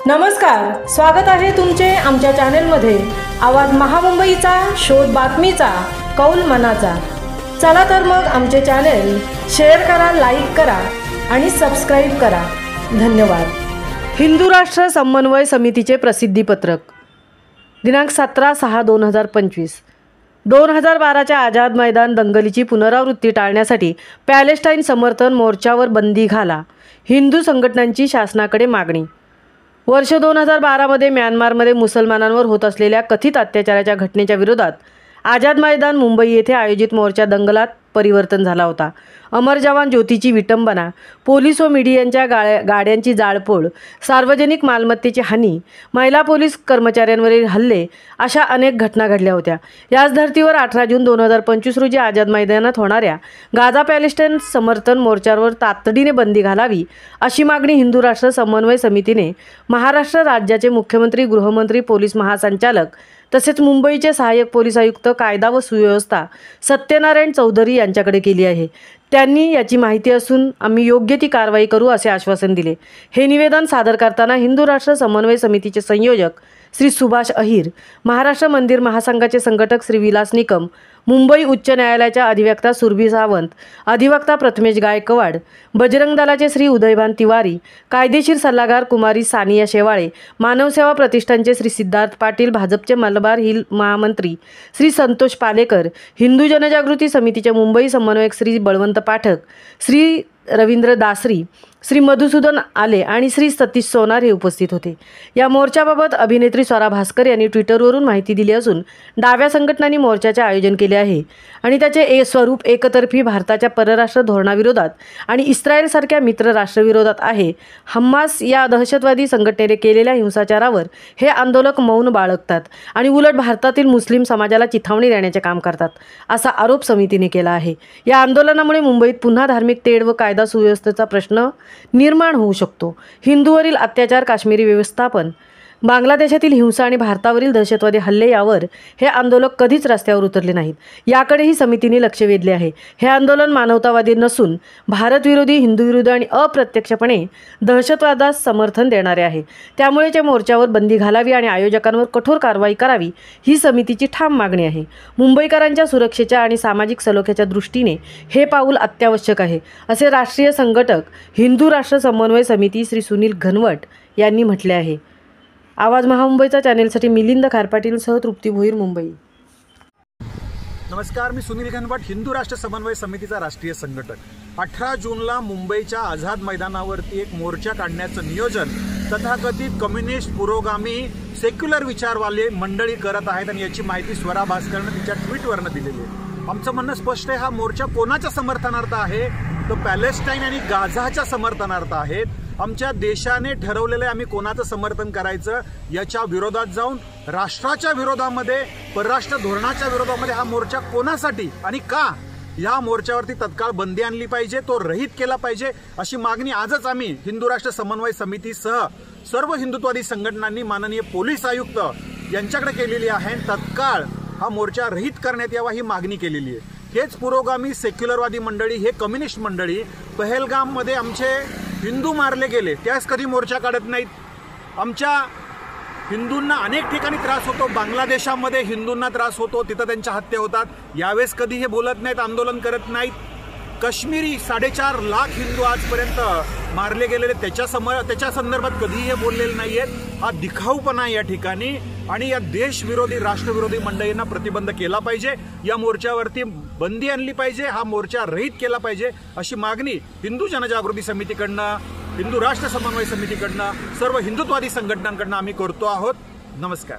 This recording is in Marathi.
नमस्कार, स्वागत आहे तुमचे आमच्या चॅनलमध्ये। आवाज महामुंबईचा, शोध बातमीचा, कौल मनाचा। चला तर मग आमचे चॅनल शेअर करा, लाईक करा आणि सबस्क्राइब करा। धन्यवाद। हिंदू राष्ट्र समन्वय समितीचे प्रसिद्धीपत्रक दिनांक 17/6/2025। 2012च्या आझाद मैदान दंगलीची पुनरावृत्ती टाळण्यासाठी पॅलेस्टाईन समर्थन मोर्चावर बंदी घाला, हिंदू संघटनांची शासनाकडे मागणी। वर्ष 2012मध्ये म्यानमारमध्ये मुसलमानांवर होत असलेल्या कथित अत्याचाराच्या घटनेच्या विरोधात आझाद मैदान मुंबई येथे आयोजित मोर्चा दंगलात परिवर्तन झाला होता। अमर जवान ज्योतीची विटंबना, पोलीस व मीडियांच्या गाड्यांची जाळपोळ, सार्वजनिक मालमत्तेची हानी, महिला पोलीस कर्मचाऱ्यांवरील हल्ले अशा अनेक घटना घडल्या होत्या। याच धर्तीवर 18 जून 2025 रोजी आझाद मैदानात होणाऱ्या गाझा पॅलेस्टाईन समर्थन मोर्चावर तातडीने बंदी घालावी अशी मागणी हिंदू राष्ट्र समन्वय समितीने महाराष्ट्र राज्याचे मुख्यमंत्री, गृहमंत्री, पोलीस महासंचालक तसेच मुंबईचे सहाय्यक पोलीस आयुक्त कायदा व सुव्यवस्था सत्यनारायण चौधरी यांच्याकडे केली आहे। त्यांनी याची माहिती असून आम्ही योग्य ती कारवाई करू असे आश्वासन दिले। हे निवेदन सादर करताना हिंदू राष्ट्र समन्वय समितीचे संयोजक श्री सुभाष अहिर, महाराष्ट्र मंदिर महासंघाचे संघटक श्री विलास निकम, मुंबई उच्च न्यायालयाच्या अधिवक्ता सुरभी सावंत, अधिवक्ता प्रथमेश गायकवाड, बजरंग दलाचे श्री उदयभान तिवारी, कायदेशीर सल्लागार कुमारी सानिया शेवाळे, मानवसेवा प्रतिष्ठानचे श्री सिद्धार्थ पाटील, भाजपचे मलबार हिल महामंत्री श्री संतोष पालेकर, हिंदू जनजागृती समितीचे मुंबई समन्वयक श्री बळवंत पाठक, श्री रवींद्र दासरी, श्री मधुसूदन आले आणि श्री सतीश सोनार हे उपस्थित होते। या मोर्चाबाबत अभिनेत्री स्वरा भास्कर यांनी ट्विटरवरून माहिती दिली असून डाव्या संघटनांनी मोर्चाचे आयोजन केले आहे आणि त्याचे स्वरूप एकतर्फी भारताच्या परराष्ट्र धोरणाविरोधात आणि इस्रायलसारख्या मित्र राष्ट्राविरोधात आहे। हम्मास या दहशतवादी संघटनेने केलेल्या हिंसाचारावर हे आंदोलक मौन बाळगतात आणि उलट भारतातील मुस्लिम समाजाला चिथावणी देण्याचे काम करतात असा आरोप समितीने केला आहे। या आंदोलनामुळे मुंबईत पुन्हा धार्मिक तेढ व कायदा सुव्यवस्थेचा प्रश्न निर्माण होऊ शकतो। हिंदूवरील अत्याचार, काश्मीरी व्यवस्थापन, बांगलादेशातील हिंसा आणि भारतावरील दहशतवादी हल्ले यावर हे आंदोलक कधीच रस्त्यावर उतरले नाहीत। याकडेही समितीने लक्ष वेधले आहे। हे आंदोलन मानवतावादी नसून भारतविरोधी, हिंदूविरोधी आणि अप्रत्यक्षपणे दहशतवादास समर्थन देणारे आहे। त्यामुळे त्या मोर्चावर बंदी घालावी आणि आयोजकांवर कठोर कारवाई करावी ही समितीची ठाम मागणी आहे। मुंबईकरांच्या सुरक्षेच्या आणि सामाजिक सलोख्याच्या दृष्टीने हे पाऊल अत्यावश्यक आहे असे राष्ट्रीय संघटक हिंदू राष्ट्र समन्वय समिती श्री सुनील घनवट यांनी म्हटले आहे। आवाज महामुंबईचा चॅनेलसाठी मिलिंद खारपाटीलसह तृप्ती भोईर, मुंबई। नमस्कार, मी सुनील घनवट, हिंदू राष्ट्र समन्वय समितीचा राष्ट्रीय संघटक। 18 जूनला मुंबईच्या आझाद मैदानावरती एक मोर्चा काढण्याचं नियोजन तथाकथित कम्युनिस्ट, पुरोगामी, सेक्युलर विचारवाले मंडळी करत आहेत आणि याची माहिती स्वरा भास्करने तिच्या ट्विटवरनं दिलेली आहे। आमचं म्हणणं स्पष्ट आहे, हा मोर्चा कोणाच्या समर्थनार्थ आहे? तो पॅलेस्टाईन आणि गाझाच्या समर्थनार्थ आहेत। आमच्या देशाने ठरवलेलं आहे आम्ही कोणाचं समर्थन करायचं याच्या विरोधात जाऊन राष्ट्राच्या विरोधामध्ये, परराष्ट्र धोरणाच्या विरोधामध्ये हा मोर्चा कोणासाठी आणि का? या मोर्चावरती तत्काळ बंदी आणली पाहिजे, तो रहित केला पाहिजे अशी मागणी आजच आम्ही हिंदू राष्ट्र समन्वय समितीसह सर्व हिंदुत्ववादी संघटनांनी माननीय पोलीस आयुक्त यांच्याकडे केलेली आहे। तत्काळ हा मोर्चा रहित करण्यात यावा ही मागणी केलेली आहे। हेच पुरोगामी, सेक्युलरवादी मंडळी, हे कम्युनिस्ट मंडळी पहलगाममध्ये आमचे हिंदू मारले गेले त्यास कधी मोर्चा काढत नाहीत। आमच्या हिंदूंना अनेक ठिकाणी त्रास होतो, बांगलादेशामध्ये हिंदूंना त्रास होतो, तिथं त्यांच्या हत्या होतात, यावेळेस कधी हे बोलत नाहीत, आंदोलन करत नाहीत। काश्मीरी 4.5 लाख हिंदू आजपर्यंत मारले गेलेले त्याच्या संदर्भात कधीही हे बोललेले नाहीयेत। हा दिखाऊपणा या ठिकाणी आणि या देशविरोधी, राष्ट्रविरोधी मंडळींना प्रतिबंध केला पाहिजे, या मोर्चावरती बंदी आणली पाहिजे, हा मोर्चा रहित केला पाहिजे अशी मागणी हिंदू जनजागृती समितीकडनं, हिंदू राष्ट्र समन्वय समितीकडनं, सर्व हिंदुत्ववादी संघटनांकडनं आम्ही करतो आहोत। नमस्कार।